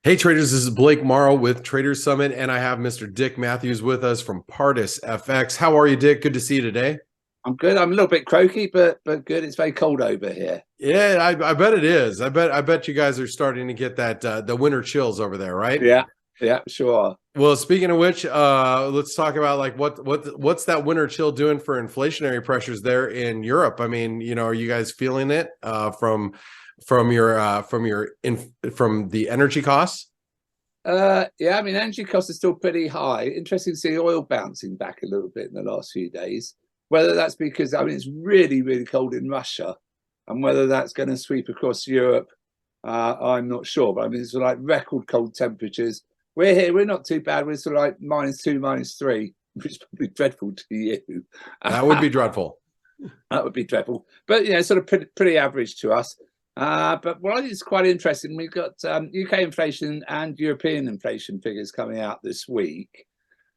Hey traders, this is Blake Morrow with Traders Summit, and I have Mr. Dick Matthews with us from Pardus FX. How are you, Dick? Good to see you today. I'm good. I'm a little bit croaky, but good. It's very cold over here. Yeah, I bet it is. I bet you guys are starting to get that the winter chills over there, right? Yeah, sure. Well, speaking of which, let's talk about like what's that winter chill doing for inflationary pressures there in Europe? I mean, are you guys feeling it from the energy costs? Yeah, I mean, energy costs are still pretty high. Interesting to see oil bouncing back a little bit in the last few days. Whether that's because, I mean, it's really, really cold in Russia, and whether that's going to sweep across Europe, I'm not sure. But I mean, it's like record cold temperatures. We're here, we're not too bad. We're sort of like -2, -3, which is probably dreadful to you. That would be dreadful. That would be dreadful. But, sort of pretty average to us. But what I think is quite interesting, we've got UK inflation and European inflation figures coming out this week.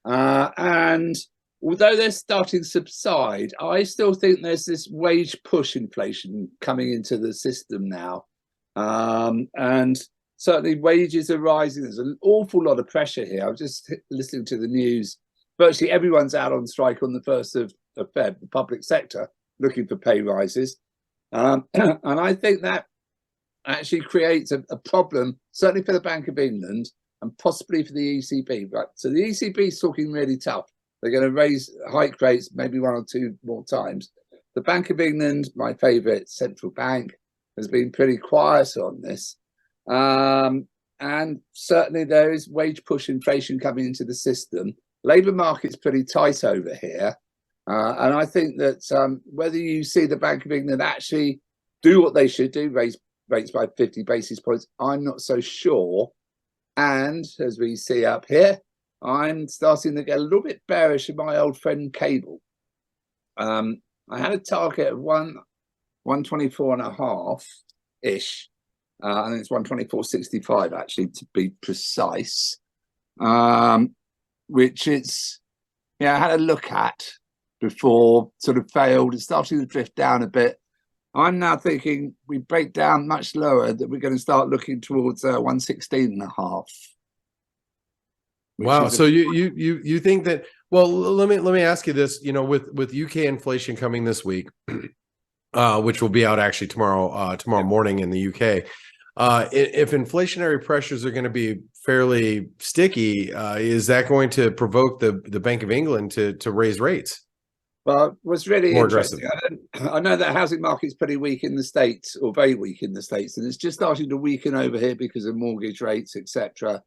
And although they're starting to subside, I still think there's this wage push inflation coming into the system now. And certainly wages are rising. There's an awful lot of pressure here. I was just listening to the news. Virtually everyone's out on strike on the 1st of Feb, the public sector, looking for pay rises. And I think that actually creates a problem, certainly for the Bank of England and possibly for the ECB. Right? So the ECB is talking really tough. They're going to hike rates maybe 1 or 2 more times. The Bank of England, my favourite central bank, has been pretty quiet on this. And certainly there is wage push inflation coming into the system. Labour market's pretty tight over here. And I think that whether you see the Bank of England actually do what they should do, raise rates by 50 basis points, I'm not so sure. And as we see up here, I'm starting to get a little bit bearish of my old friend cable. I had a target of 124.5-ish. And it's 124.65 actually, to be precise. Which it's, I had a look at before, sort of failed. It's starting to drift down a bit. I'm now thinking we break down much lower, that we're going to start looking towards 116.5. Wow. So you think that? Well, let me ask you this. With UK inflation coming this week, which will be out actually tomorrow morning in the UK. If inflationary pressures are going to be fairly sticky, is that going to provoke the Bank of England to raise rates? Well, what's really More interesting, I know that housing market's pretty weak in the States, or very weak in the States, and it's just starting to weaken over here because of mortgage rates, etc.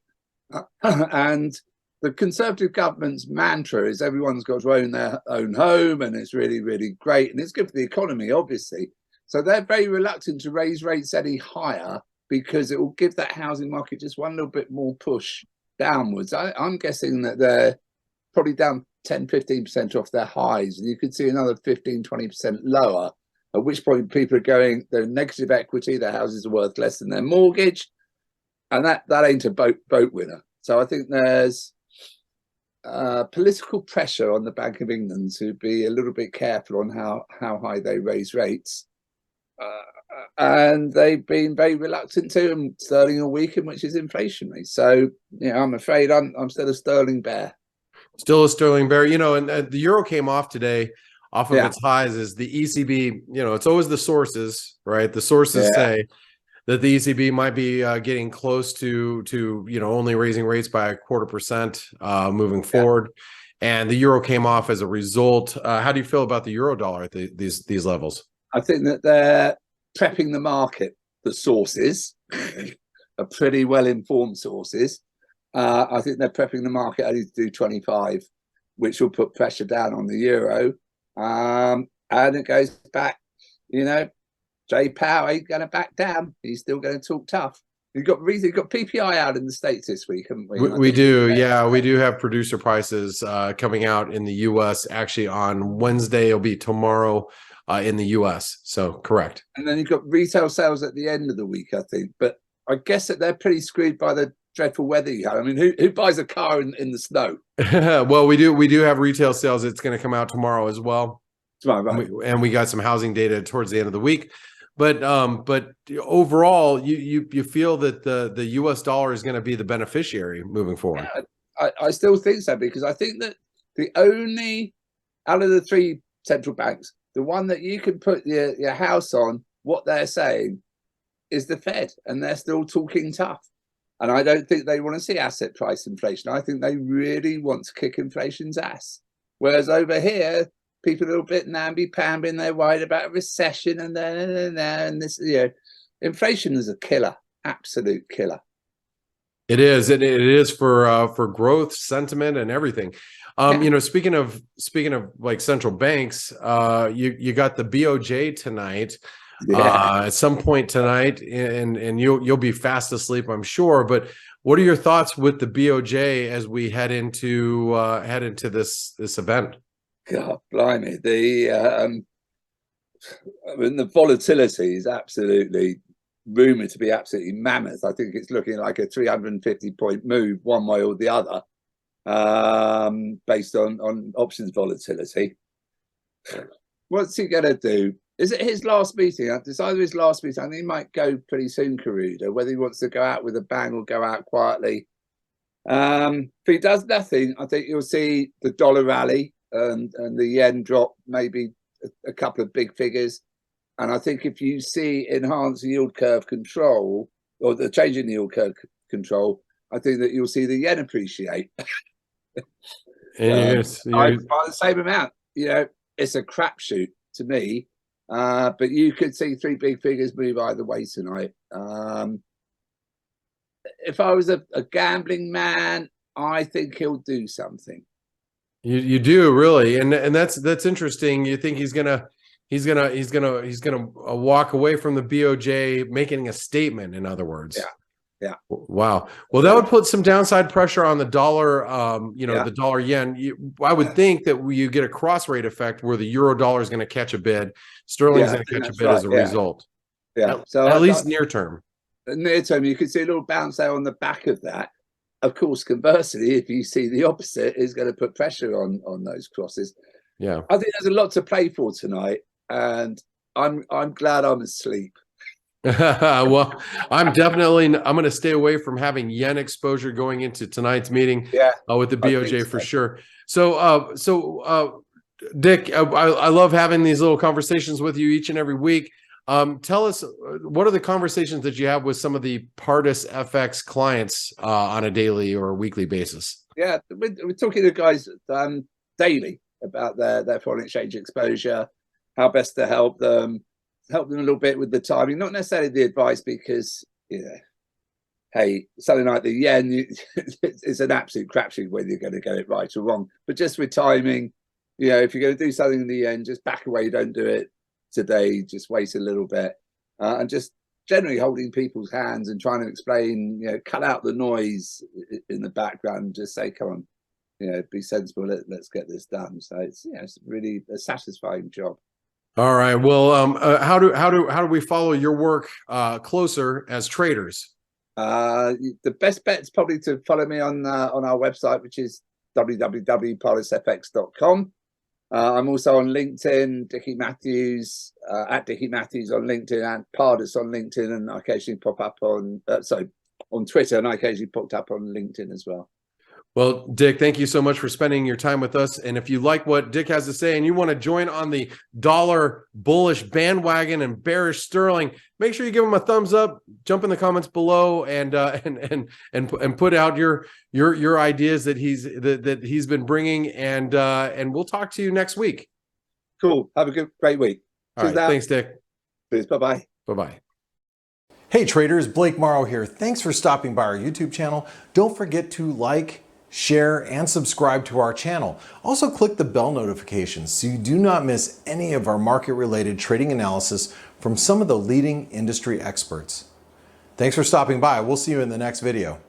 And the Conservative government's mantra is everyone's got to own their own home, and it's really, really great, and it's good for the economy, obviously. So they're very reluctant to raise rates any higher because it will give that housing market just one little bit more push downwards. I'm guessing that they're probably down 10-15% off their highs, and you could see another 15-20% lower, at which point people are going, they're negative equity, their houses are worth less than their mortgage, and that ain't a boat winner. So I think there's political pressure on the Bank of England to be a little bit careful on how high they raise rates, and they've been very reluctant to, and sterling will weaken, which is inflationary. So I'm afraid I'm still a sterling bear. Still a sterling bear, and the euro came off today, off of its highs. Is the ECB? It's always the sources, right? The sources say that the ECB might be getting close to only raising rates by 0.25% moving forward, and the euro came off as a result. How do you feel about the euro dollar at these levels? I think that they're prepping the market. The sources are pretty well informed sources. I think they're prepping the market only to do 25, which will put pressure down on the euro. And it goes back, Jay Powell ain't going to back down. He's still going to talk tough. You've got PPI out in the States this week, haven't we? We do. Yeah, we do have producer prices coming out in the US actually on Wednesday. It'll be tomorrow in the US. So correct. And then you've got retail sales at the end of the week, I think. But I guess that they're pretty screwed by the dreadful weather you have. I mean, who buys a car in the snow? Well, we do have retail sales. It's going to come out tomorrow as well. Tomorrow, right. And we got some housing data towards the end of the week. But overall, you feel that the U.S. dollar is going to be the beneficiary moving forward. Yeah, I still think so, because I think that the only out of the three central banks, the one that you can put your house on what they're saying is the Fed, and they're still talking tough. And I don't think they want to see asset price inflation. I think they really want to kick inflation's ass. Whereas over here, people are a little bit namby-pamby, and they're worried about a recession and this, inflation is a killer, absolute killer. It is. It is for growth, sentiment, and everything. Speaking of like central banks, you got the BOJ tonight. At some point tonight, and you'll be fast asleep, I'm sure. But what are your thoughts with the BOJ as we head into this event? God, blimey! The volatility is absolutely rumored to be absolutely mammoth. I think it's looking like a 350-point move one way or the other, based on options volatility. What's he going to do? Is it his last meeting? It's either his last meeting. I think he might go pretty soon, Karuda, whether he wants to go out with a bang or go out quietly. If he does nothing, I think you'll see the dollar rally and the yen drop maybe a couple of big figures. And I think if you see enhanced yield curve control, or the change in yield curve control, I think that you'll see the yen appreciate. By the same amount. It's a crapshoot to me. But you could see three big figures move either way tonight. If I was a gambling man, I think he'll do something. You do, really, and that's interesting. You think he's gonna walk away from the BOJ making a statement, in other words. Yeah. Wow. Well, that would put some downside pressure on the dollar. The dollar yen. I would think that you get a cross rate effect where the euro dollar is going to catch a bid, sterling is going to catch a bid as a result. Yeah. So at least near term. Near term, you could see a little bounce there on the back of that. Of course, conversely, if you see the opposite, is going to put pressure on those crosses. Yeah. I think there's a lot to play for tonight, and I'm glad I'm asleep. Well, I'm going to stay away from having yen exposure going into tonight's meeting. With the BOJ for sure. So Dick, I love having these little conversations with you each and every week. Tell us, what are the conversations that you have with some of the Pardus FX clients on a daily or weekly basis? Yeah, we're talking to guys daily about their foreign exchange exposure, how best to help them a little bit with the timing, not necessarily the advice, because hey, something like the yen, it's an absolute crapshoot whether you're going to get it right or wrong. But just with timing, if you're going to do something in the yen, just back away, don't do it today, just wait a little bit, and just generally holding people's hands and trying to explain, cut out the noise in the background, just say, come on, be sensible, let's get this done. So it's really a satisfying job. All right. Well, how do we follow your work closer as traders? The best bet is probably to follow me on our website, which is www.pardusfx.com. I'm also on LinkedIn, Dickie Matthews, at Dickie Matthews on LinkedIn, and Pardus on LinkedIn, and I occasionally pop up on Twitter, and I occasionally popped up on LinkedIn as well. Well, Dick, thank you so much for spending your time with us. And if you like what Dick has to say and you want to join on the dollar bullish bandwagon and bearish sterling, make sure you give him a thumbs up, jump in the comments below, and put out your ideas that he's been bringing, and we'll talk to you next week. Cool. Have a great week. All right. Thanks, Dick. Please. Bye-bye. Bye-bye. Hey traders, Blake Morrow here. Thanks for stopping by our YouTube channel. Don't forget to like, share, and subscribe to our channel. Also click the bell notifications so you do not miss any of our market-related trading analysis from some of the leading industry experts. Thanks for stopping by. We'll see you in the next video.